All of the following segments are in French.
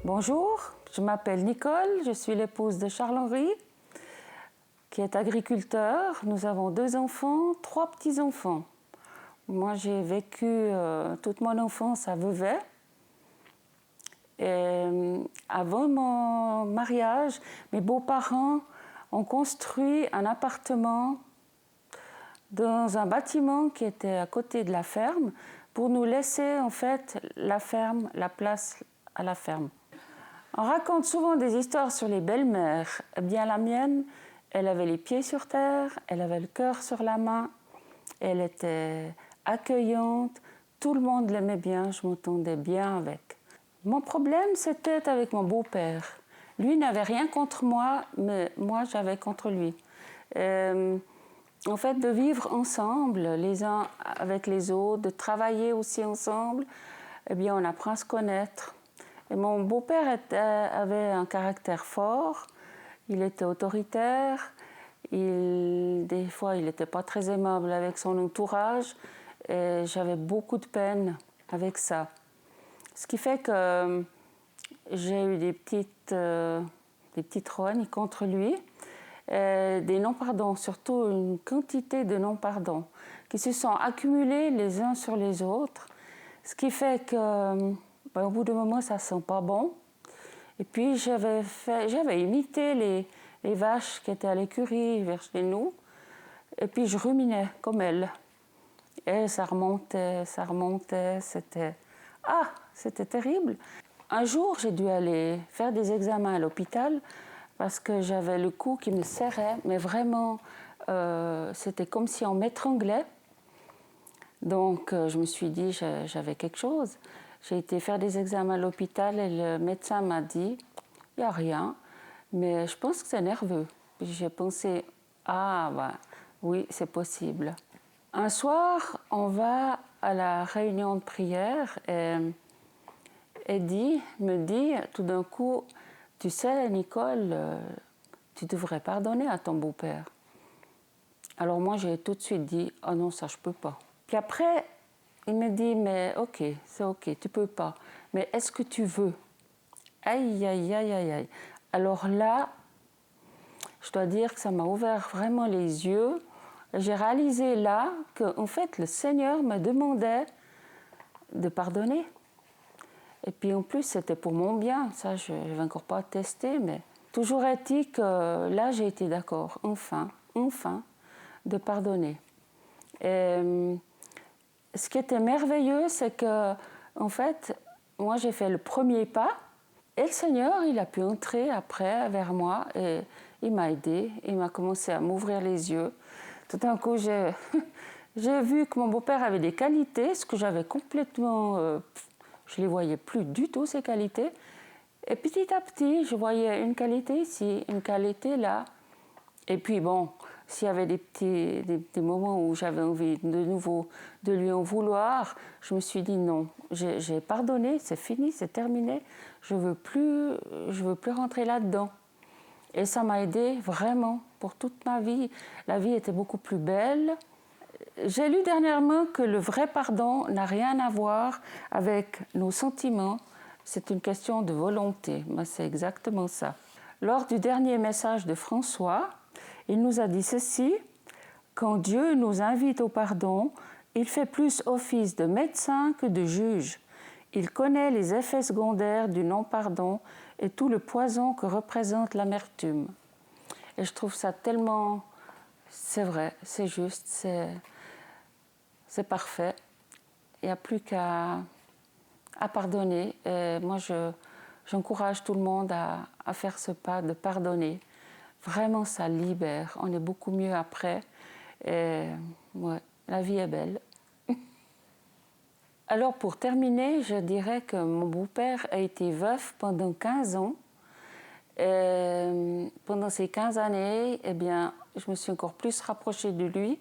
Bonjour, je m'appelle Nicole, je suis l'épouse de Charles-Henri, qui est agriculteur. Nous avons 2 enfants, 3 petits-enfants. Moi, j'ai vécu toute mon enfance à Vevey. Et avant mon mariage, mes beaux-parents ont construit un appartement dans un bâtiment qui était à côté de la ferme pour nous laisser en fait la ferme, la place à la ferme. On raconte souvent des histoires sur les belles-mères. Eh bien, la mienne, elle avait les pieds sur terre, elle avait le cœur sur la main, elle était accueillante, tout le monde l'aimait bien, je m'entendais bien avec. Mon problème, c'était avec mon beau-père. Lui n'avait rien contre moi, mais moi, j'avais contre lui. En fait, de vivre ensemble, les uns avec les autres, de travailler aussi ensemble, eh bien, on apprend à se connaître. Et mon beau-père avait un caractère fort, il était autoritaire, des fois il n'était pas très aimable avec son entourage et j'avais beaucoup de peine avec ça. Ce qui fait que j'ai eu des petites rognes contre lui, des non-pardons, surtout une quantité de non-pardons qui se sont accumulés les uns sur les autres, ce qui fait que au bout d'un moment, ça ne sent pas bon. Et puis, j'avais imité les vaches qui étaient à l'écurie vers chez nous. Et puis, je ruminais comme elles. Et ça remontait, c'était terrible. Un jour, j'ai dû aller faire des examens à l'hôpital parce que j'avais le cou qui me serrait, mais vraiment, c'était comme si on m'étranglait. Donc, je me suis dit, j'avais quelque chose. J'ai été faire des examens à l'hôpital et le médecin m'a dit « il n'y a rien, mais je pense que c'est nerveux ». J'ai pensé « ah, oui, c'est possible ». Un soir, on va à la réunion de prière et Eddie me dit tout d'un coup « tu sais, Nicole, tu devrais pardonner à ton beau-père ». Alors moi, j'ai tout de suite dit « oh non, ça je peux pas ». Puis après, il me dit, mais ok, c'est ok, tu peux pas. Mais est-ce que tu veux? Aïe, aïe, aïe, aïe, aïe. Alors là, je dois dire que ça m'a ouvert vraiment les yeux. J'ai réalisé là qu'en fait, le Seigneur me demandait de pardonner. Et puis en plus, c'était pour mon bien. Ça, je n'avais encore pas testé, mais toujours est-il que là, j'ai été d'accord, enfin, de pardonner. Et ce qui était merveilleux, c'est que, en fait, moi j'ai fait le premier pas et le Seigneur, il a pu entrer après vers moi et il m'a aidé, il m'a commencé à m'ouvrir les yeux. Tout d'un coup, j'ai vu que mon beau-père avait des qualités, ce que j'avais complètement... je ne les voyais plus du tout, ces qualités. Et petit à petit, je voyais une qualité ici, une qualité là. Et puis bon, s'il y avait des moments où j'avais envie de nouveau de lui en vouloir, je me suis dit non, j'ai pardonné, c'est fini, c'est terminé, je veux plus rentrer là-dedans. Et ça m'a aidé vraiment pour toute ma vie. La vie était beaucoup plus belle. J'ai lu dernièrement que le vrai pardon n'a rien à voir avec nos sentiments, c'est une question de volonté. Moi, c'est exactement ça. Lors du dernier message de François, il nous a dit ceci: quand Dieu nous invite au pardon, il fait plus office de médecin que de juge. Il connaît les effets secondaires du non-pardon et tout le poison que représente l'amertume. Et je trouve ça tellement... c'est vrai, c'est juste, c'est parfait. Il n'y a plus qu'à pardonner. Et moi, j'encourage tout le monde à faire ce pas de pardonner. Vraiment, ça libère. On est beaucoup mieux après. Et ouais, la vie est belle. Alors, pour terminer, je dirais que mon beau-père a été veuf pendant 15 ans. Et pendant ces 15 années, eh bien, je me suis encore plus rapprochée de lui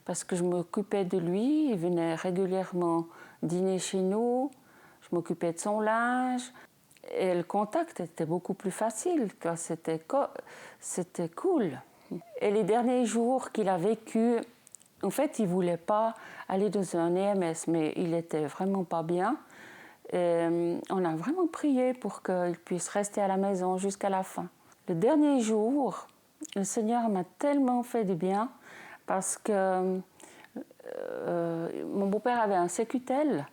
parce que je m'occupais de lui. Il venait régulièrement dîner chez nous. Je m'occupais de son linge. Et le contact était beaucoup plus facile, car c'était cool. Et les derniers jours qu'il a vécu, en fait, il ne voulait pas aller dans un EMS, mais il n'était vraiment pas bien. On a vraiment prié pour qu'il puisse rester à la maison jusqu'à la fin. Le dernier jour, le Seigneur m'a tellement fait du bien parce que mon beau-père avait un Sécutel.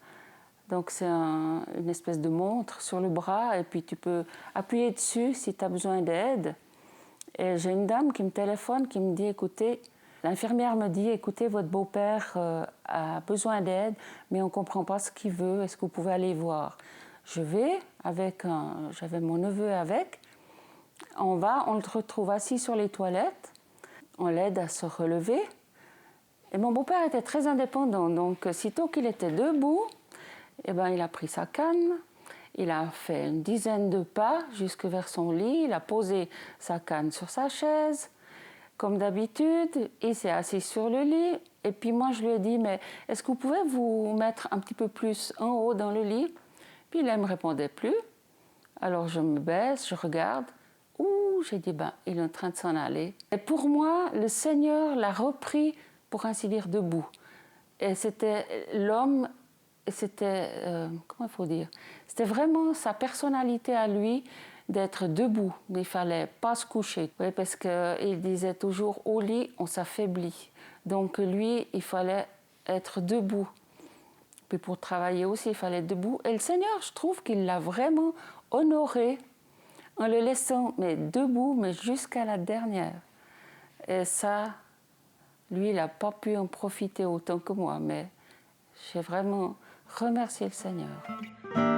Donc c'est une espèce de montre sur le bras et puis tu peux appuyer dessus si tu as besoin d'aide. Et j'ai une dame qui me téléphone, qui me dit, écoutez, l'infirmière me dit, écoutez, votre beau-père a besoin d'aide, mais on ne comprend pas ce qu'il veut, est-ce que vous pouvez aller voir? Je vais, j'avais mon neveu avec, on le retrouve assis sur les toilettes, on l'aide à se relever. Et mon beau-père était très indépendant, donc sitôt qu'il était debout, eh ben, il a pris sa canne, il a fait une dizaine de pas jusque vers son lit, il a posé sa canne sur sa chaise. Comme d'habitude, il s'est assis sur le lit. Et puis moi, je lui ai dit, mais est-ce que vous pouvez vous mettre un petit peu plus en haut dans le lit? Puis il ne me répondait plus. Alors je me baisse, je regarde. Ouh, j'ai dit, ben, il est en train de s'en aller. Et pour moi, le Seigneur l'a repris, pour ainsi dire, debout. Et c'était l'homme, c'était, comment il faut dire? C'était vraiment sa personnalité à lui d'être debout. Il ne fallait pas se coucher. Oui, parce qu'il disait toujours, au lit, on s'affaiblit. Donc lui, il fallait être debout. Puis pour travailler aussi, il fallait être debout. Et le Seigneur, je trouve qu'il l'a vraiment honoré en le laissant mais debout, mais jusqu'à la dernière. Et ça, lui, il n'a pas pu en profiter autant que moi, mais j'ai vraiment remercié le Seigneur.